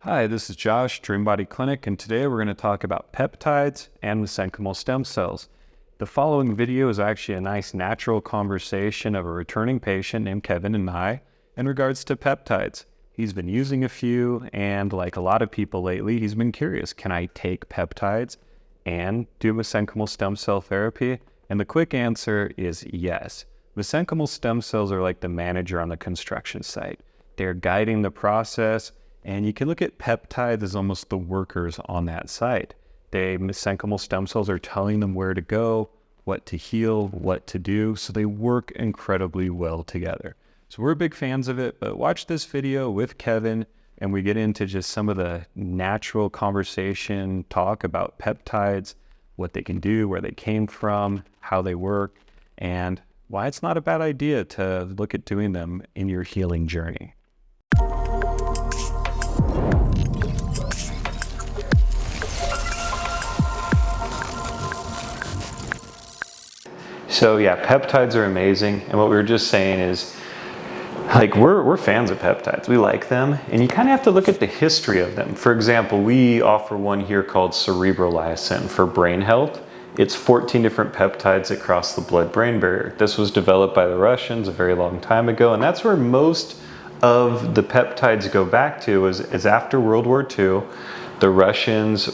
Hi, this is Josh, Dream Body Clinic, and today we're going to talk about peptides and mesenchymal stem cells. The following video is actually a nice natural conversation of a returning patient named Kevin and I in regards to peptides. He's been using a few, and like a lot of people lately, he's been curious, can I take peptides and do mesenchymal stem cell therapy? And the quick answer is yes. Mesenchymal stem cells are like the manager on the construction site. They're guiding the process. And you can look at peptides as almost the workers on that site. Mesenchymal stem cells are telling them where to go, what to heal, what to do, so they work incredibly well together. So we're big fans of it, but watch this video with Kevin and we get into just some of the natural conversation talk about peptides, what they can do, where they came from, how they work, and why it's not a bad idea to look at doing them in your healing journey. So yeah, peptides are amazing. And what we were just saying is, like, we're fans of peptides. We like them. And you kind of have to look at the history of them. For example, we offer one here called cerebrolysine for brain health. It's 14 different peptides that cross the blood-brain barrier. This was developed by the Russians a very long time ago. And that's where most of the peptides go back to is after World War II. The Russians,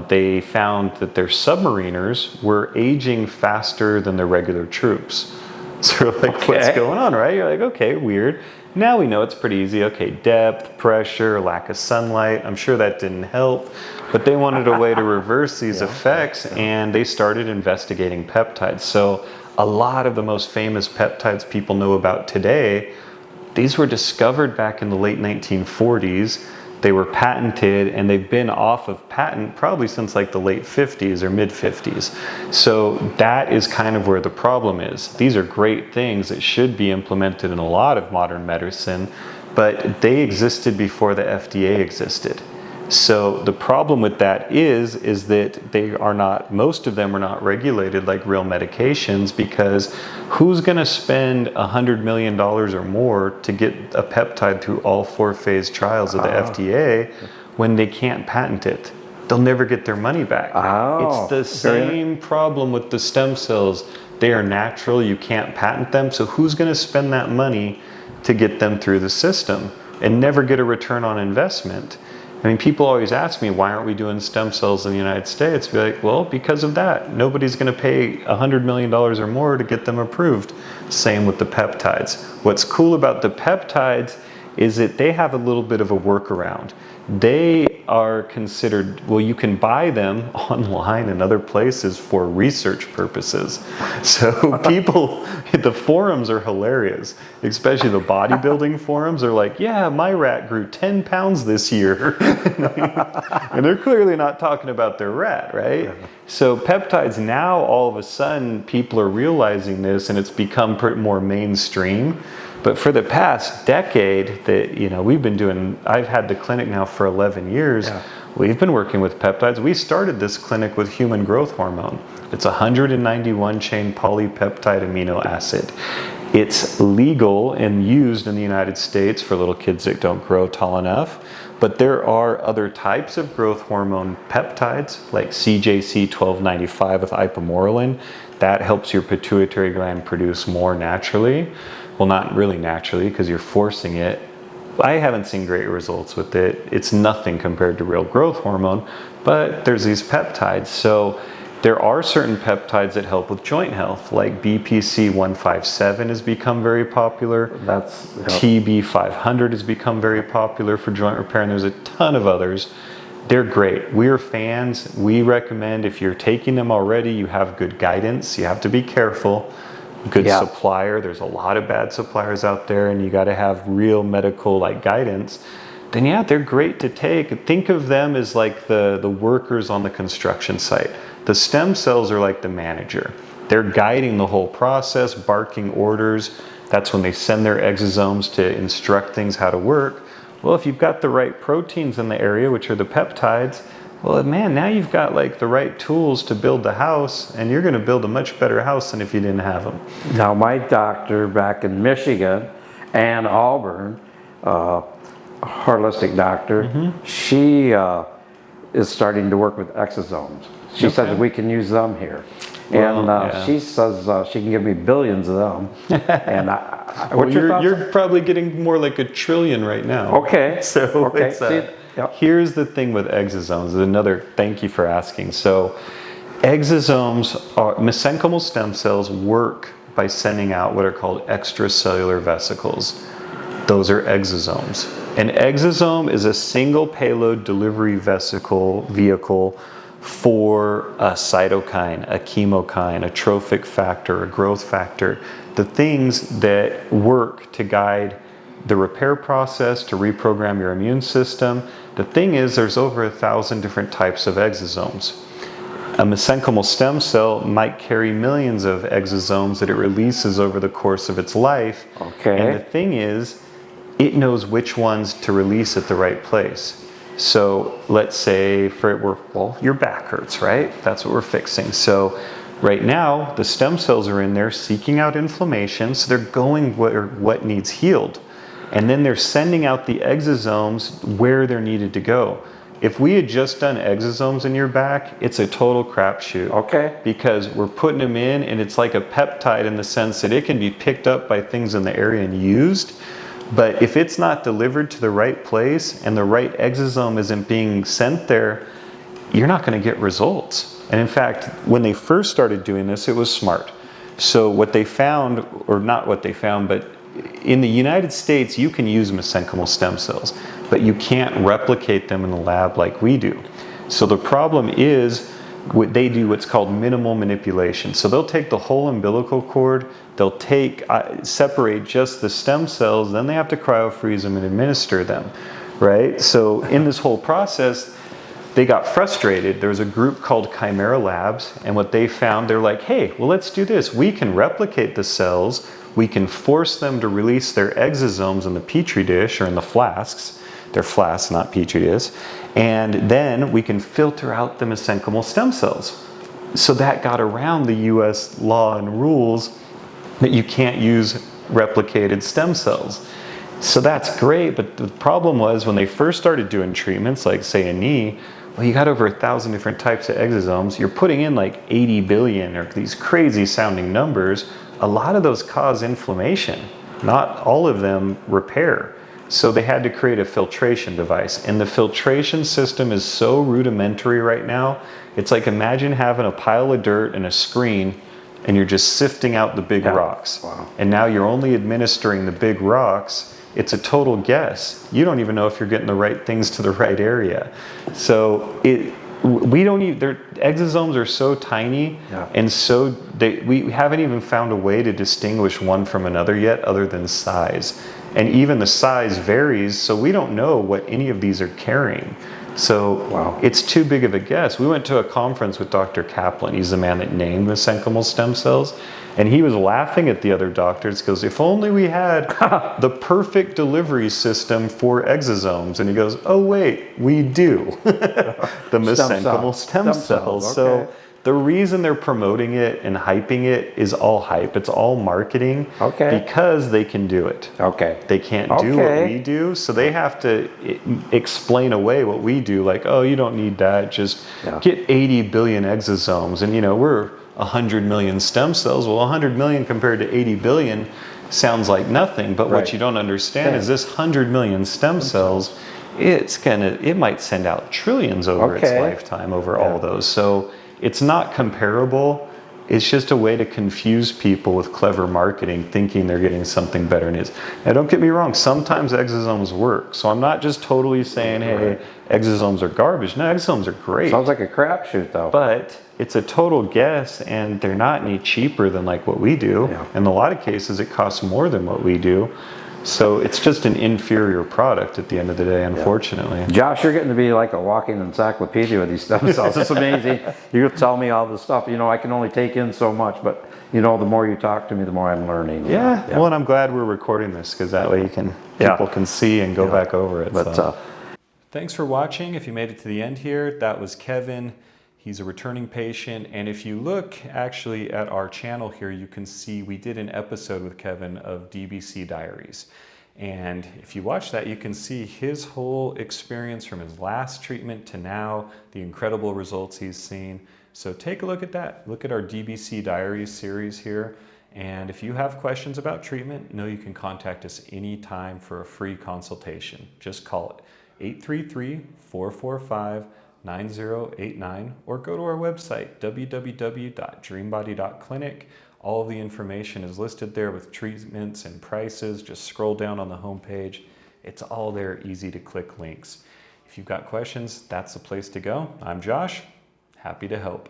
they found that their submariners were aging faster than their regular troops. So we're like, what's going on, right? You're like, okay, weird. Now we know it's pretty easy. Okay, depth, pressure, lack of sunlight. I'm sure that didn't help. But they wanted a way to reverse these effects, and they started investigating peptides. So a lot of the most famous peptides people know about today, these were discovered back in the late 1940s. They were patented, and they've been off of patent probably since like the late 50s or mid 50s. So that is kind of where the problem is. These are great things that should be implemented in a lot of modern medicine, but they existed before the FDA existed. So the problem with that is that most of them are not regulated like real medications, because who's going to spend $100 million or more to get a peptide through all 4-phase trials of the FDA when they can't patent it? They'll never get their money back. It's the same problem with the stem cells. They are natural. You can't patent them. So who's going to spend that money to get them through the system and never get a return on investment? I mean, people always ask me, why aren't we doing stem cells in the United States? Be like, well, because of that. Nobody's going to pay $100 million or more to get them approved. Same with the peptides. What's cool about the peptides is that they have a little bit of a workaround. They are considered, well, you can buy them online and other places for research purposes. So people, the forums are hilarious, especially the bodybuilding forums are like, yeah, my rat grew 10 pounds this year. And they're clearly not talking about their rat, right? So peptides now, all of a sudden, people are realizing this and it's become more mainstream. But for the past decade I've had the clinic now for 11 years. We've been working with peptides. We started this clinic with human growth hormone. It's 191 chain polypeptide amino acid. It's legal and used in the United States for little kids that don't grow tall enough. But there are other types of growth hormone peptides like CJC 1295 with ipamorelin. That helps your pituitary gland produce more naturally. Well, not really naturally, because you're forcing it. I haven't seen great results with it. It's nothing compared to real growth hormone, but there's these peptides. So there are certain peptides that help with joint health, like BPC 157 has become very popular. TB 500 has become very popular for joint repair, and there's a ton of others. They're great. We're fans. We recommend, if you're taking them already, you have good guidance. You have to be careful. Good supplier. There's a lot of bad suppliers out there, and you got to have real medical guidance. Then they're great to take. Think of them as like the workers on the construction site. The stem cells are like the manager. They're guiding the whole process, barking orders. That's when they send their exosomes to instruct things how to work. Well, if you've got the right proteins in the area, which are the peptides, well, man, now you've got the right tools to build the house, and you're going to build a much better house than if you didn't have them. Now, my doctor back in Michigan and Auburn holistic doctor. She is starting to work with exosomes. She says we can use them here. And she says she can give me billions of them. And well, you're probably getting more like 1 trillion right now. Okay. So here's the thing with exosomes. Another, thank you for asking. So exosomes are mesenchymal stem cells work by sending out what are called extracellular vesicles. Those are exosomes. An exosome is a single payload delivery vehicle for a cytokine, a chemokine, a trophic factor, a growth factor, the things that work to guide the repair process, to reprogram your immune system. The thing is, there's over 1,000 different types of exosomes. A mesenchymal stem cell might carry millions of exosomes that it releases over the course of its life. Okay. And the thing is, it knows which ones to release at the right place. So let's say your back hurts, right? That's what we're fixing. So right now, the stem cells are in there seeking out inflammation, so they're going what needs healed. And then they're sending out the exosomes where they're needed to go. If we had just done exosomes in your back, it's a total crapshoot. Okay. Because we're putting them in, and it's like a peptide in the sense that it can be picked up by things in the area and used. But if it's not delivered to the right place and the right exosome isn't being sent there, you're not going to get results. And in fact, when they first started doing this, it was smart. So what they found, or not what they found, but in the United States, you can use mesenchymal stem cells, but you can't replicate them in the lab like we do. So the problem is, they do what's called minimal manipulation. So they'll take the whole umbilical cord, they'll separate just the stem cells, then they have to cryofreeze them and administer them, right? So in this whole process, they got frustrated. There was a group called Chimera Labs, and what they found, they're like, hey, well, let's do this. We can replicate the cells, we can force them to release their exosomes in the petri dish or in the flasks. They're flasks, not petri dish. And then we can filter out the mesenchymal stem cells. So that got around the US law and rules that you can't use replicated stem cells. So that's great, but the problem was when they first started doing treatments, like say a knee, well, you got over 1,000 different types of exosomes. You're putting in like 80 billion or these crazy sounding numbers. A lot of those cause inflammation. Not all of them repair. So they had to create a filtration device. And the filtration system is so rudimentary right now. It's like, imagine having a pile of dirt and a screen and you're just sifting out the big rocks. Wow. And now you're only administering the big rocks. It's a total guess. You don't even know if you're getting the right things to the right area. So their exosomes are so tiny, and we haven't even found a way to distinguish one from another yet other than size. And even the size varies, so we don't know what any of these are carrying. So it's too big of a guess. We went to a conference with Dr. Kaplan. He's the man that named mesenchymal stem cells. And he was laughing at the other doctors because if only we had the perfect delivery system for exosomes. And he goes, oh, wait, we do. The mesenchymal stem cells. Okay. So the reason they're promoting it and hyping it is all hype. It's all marketing because they can do it. Okay. They can't do what we do, so they have to explain away what we do. Like, oh, you don't need that. Just get 80 billion exosomes. And, we're 100 million stem cells. Well, 100 million compared to 80 billion sounds like nothing. But what you don't understand is this 100 million stem cells, it might send out trillions over its lifetime over all those. So it's not comparable. It's just a way to confuse people with clever marketing, thinking they're getting something better than it is. Now, don't get me wrong. Sometimes exosomes work. So I'm not just totally saying, hey, exosomes are garbage. No, exosomes are great. Sounds like a crapshoot, though. But it's a total guess, and they're not any cheaper than like what we do. In a lot of cases, it costs more than what we do. So it's just an inferior product at the end of the day, unfortunately. Josh, you're getting to be like a walking encyclopedia with these stem cells. It's amazing. You tell me all this stuff. I can only take in so much, but the more you talk to me, the more I'm learning. Well, and I'm glad we're recording this because that way people can see and go back over it. But thanks for watching. If you made it to the end here, that was Kevin. He's a returning patient, and if you look actually at our channel here, you can see we did an episode with Kevin of DBC Diaries. And if you watch that, you can see his whole experience from his last treatment to now, the incredible results he's seen. So take a look at that. Look at our DBC Diaries series here. And if you have questions about treatment, know you can contact us anytime for a free consultation. Just call it 833-445-9089 or go to our website, www.dreambody.clinic. All of the information is listed there with treatments and prices. Just scroll down on the homepage. It's all there, easy to click links. If you've got questions, that's the place to go. I'm Josh, happy to help.